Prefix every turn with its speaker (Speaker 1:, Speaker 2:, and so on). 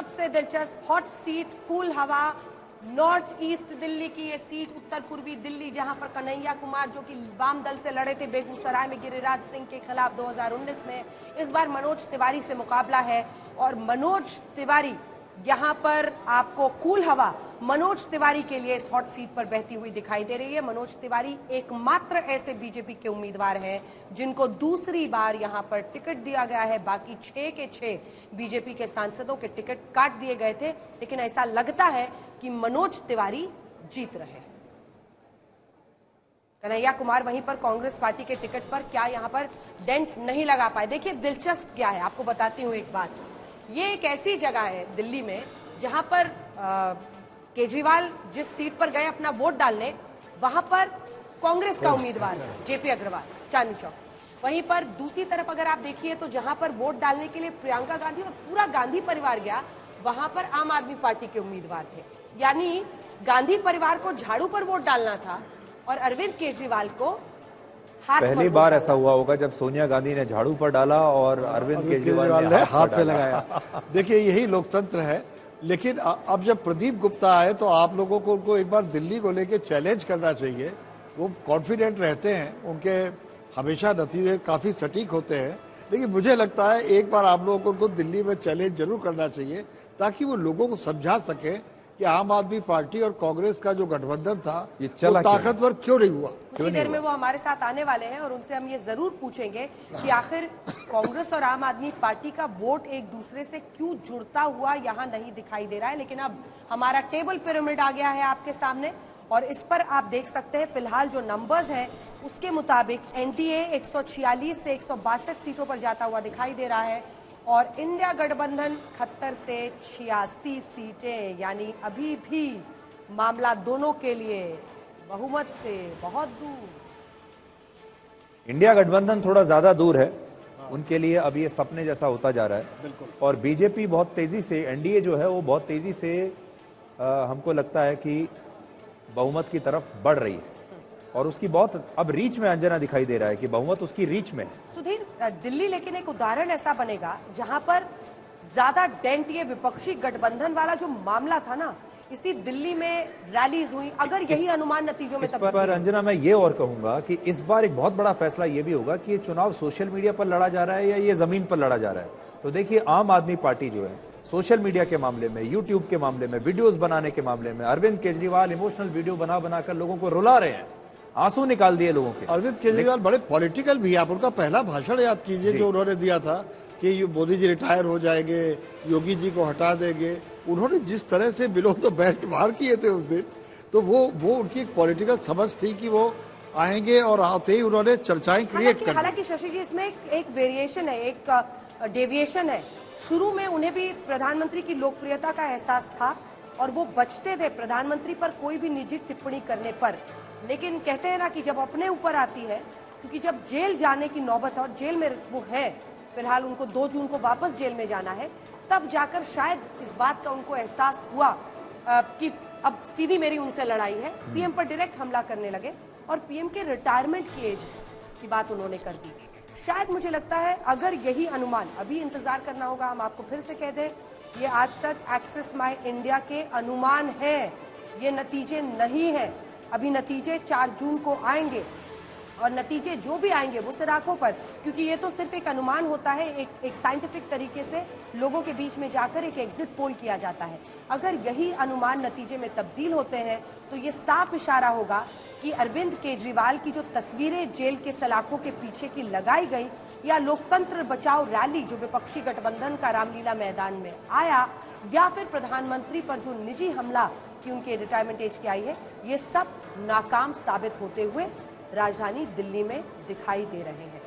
Speaker 1: सबसे दिलचस्प hot seat cool हवा नॉर्थ ईस्ट दिल्ली की ये सीट, उत्तर पूर्वी दिल्ली, जहां पर कन्हैया कुमार जो कि वाम दल से लड़े थे बेगूसराय में गिरिराज सिंह के खिलाफ 2019 में, इस बार मनोज तिवारी से मुकाबला है। और मनोज तिवारी यहां पर आपको कूल हवा मनोज तिवारी के लिए इस हॉट सीट पर बहती हुई दिखाई दे रही है। मनोज तिवारी एकमात्र ऐसे बीजेपी के उम्मीदवार हैं जिनको दूसरी बार यहां पर टिकट दिया गया है। बाकी 6 के 6 बीजेपी के सांसदों के टिकट काट दिए गए थे, लेकिन ऐसा लगता है कि मनोज तिवारी जीत रहे हैं। कन्हैया कुमार वहीं पर कांग्रेस पार्टी के टिकट पर क्या यहां पर डेंट नहीं लगा पाए। देखिए दिलचस्प क्या है, आपको बताती हूं एक बात। ये एक ऐसी जगह है दिल्ली में जहां पर केजरीवाल जिस सीट पर गए अपना वोट डालने, वहां पर कांग्रेस का उम्मीदवार जेपी अग्रवाल चांदनी चौक। वहीं पर दूसरी तरफ अगर आप देखिए तो जहां पर वोट डालने के लिए प्रियंका गांधी और पूरा गांधी परिवार गया, वहां पर आम आदमी पार्टी के उम्मीदवार थे। यानी गांधी परिवार को झाड़ू पर वोट डालना था और अरविंद केजरीवाल को हाथ
Speaker 2: पहली बार ऐसा हुआ होगा जब सोनिया गांधी ने झाड़ू पर डाला और अरविंद केजरीवाल ने हाथ पे लगाया।
Speaker 3: देखिए यही लोकतंत्र है। लेकिन अब जब प्रदीप गुप्ता आए तो आप लोगों को उनको एक बार दिल्ली को लेके चैलेंज करना चाहिए। वो कॉन्फिडेंट रहते हैं, उनके हमेशा नतीजे काफी सटीक होते हैं, लेकिन मुझे लगता है एक बार आप लोगों को उनको दिल्ली में चैलेंज जरूर करना चाहिए ताकि वो लोगों को समझा सके कि आम आदमी पार्टी और कांग्रेस का जो गठबंधन था ये ताकतवर क्यों नहीं हुआ।
Speaker 1: कुछ देर में वो हमारे साथ आने वाले हैं और उनसे हम ये जरूर पूछेंगे कि आखिर कांग्रेस और आम आदमी पार्टी का वोट एक दूसरे से क्यों जुड़ता हुआ यहाँ नहीं दिखाई दे रहा है। लेकिन अब हमारा टेबल पिरामिड आ गया है आपके सामने और इस पर आप देख सकते हैं फिलहाल जो नंबर्स हैं उसके मुताबिक एनडीए 146 से 162 सीटों पर जाता हुआ दिखाई दे रहा है और इंडिया गठबंधन 71 से 86 सीटें, यानी अभी भी मामला दोनों के लिए बहुमत से बहुत दूर।
Speaker 2: इंडिया गठबंधन थोड़ा ज्यादा दूर है उनके लिए, अब ये सपने जैसा होता जा रहा है। और बीजेपी बहुत तेजी से, एनडीए जो है वो बहुत तेजी से हमको लगता है कि बहुमत की तरफ बढ़ रही है और उसकी बहुत अब रीच में अंजना दिखाई दे रहा है कि बहुमत उसकी रीच में है।
Speaker 1: सुधीर, दिल्ली लेकिन एक उदाहरण ऐसा बनेगा जहां पर ज्यादा डेंट ये विपक्षी गठबंधन वाला जो मामला था ना, इसी दिल्ली में रैलीज हुई। अगर यही अनुमान नतीजों में
Speaker 2: पर अंजना मैं ये और कहूंगा कि इस बार एक बहुत बड़ा फैसला ये भी होगा कि ये चुनाव सोशल मीडिया पर लड़ा जा रहा है या ये जमीन पर लड़ा जा रहा है। तो देखिए आम आदमी पार्टी जो है सोशल मीडिया के मामले में, यूट्यूब के मामले में, वीडियोस बनाने के मामले में, अरविंद केजरीवाल इमोशनल वीडियो बनाकर लोगों को रुला रहे हैं, आंसू निकाल दिए लोगों के।
Speaker 3: अरविंद केजरीवाल बड़े पॉलिटिकल भी, आप उनका पहला भाषण याद कीजिए जो उन्होंने दिया था कि मोदी जी रिटायर हो जाएंगे, योगी जी को हटा देंगे। उन्होंने जिस तरह से बिलो तो बेल्ट मार किए थे उस दिन, तो वो उनकी एक पॉलिटिकल समझ थी कि वो आएंगे और आते ही उन्होंने चर्चाएं क्रिएट कर।
Speaker 1: हालांकि शशि जी इसमें एक वेरिएशन है, एक डेविएशन है। शुरू में उन्हें भी प्रधानमंत्री की लोकप्रियता का एहसास था और वो बचते थे प्रधानमंत्री पर कोई भी निजी टिप्पणी करने पर। लेकिन कहते हैं ना कि जब अपने ऊपर आती है, क्योंकि जब जेल जाने की नौबत और जेल में वो है, फिलहाल उनको 2 जून को वापस जेल में जाना है, तब जाकर शायद इस बात का उनको एहसास हुआ कि अब सीधी मेरी उनसे लड़ाई है। पीएम पर डायरेक्ट हमला करने लगे और पीएम के रिटायरमेंट की एज की बात उन्होंने कर दी। शायद मुझे लगता है अगर यही अनुमान, अभी इंतजार करना होगा, हम आपको फिर से कह दें ये आज तक एक्सेस माय इंडिया के अनुमान है, ये नतीजे नहीं है। अभी नतीजे 4 जून को आएंगे और नतीजे जो भी आएंगे वो सिर्फ आंखों पर, क्योंकि ये तो सिर्फ एक अनुमान होता है, एक साइंटिफिक तरीके से लोगों के बीच में जाकर एक एग्जिट पोल किया जाता है। अगर यही अनुमान नतीजे में तब्दील होते हैं तो ये साफ इशारा होगा कि अरविंद केजरीवाल की जो तस्वीरें जेल के सलाखों के पीछे की लगाई गई या लोकतंत्र बचाओ रैली जो विपक्षी गठबंधन का रामलीला मैदान में आया, या फिर प्रधानमंत्री पर जो निजी हमला की उनके रिटायरमेंट एज की आई है, ये सब नाकाम साबित होते हुए राजधानी दिल्ली में दिखाई दे रहे हैं।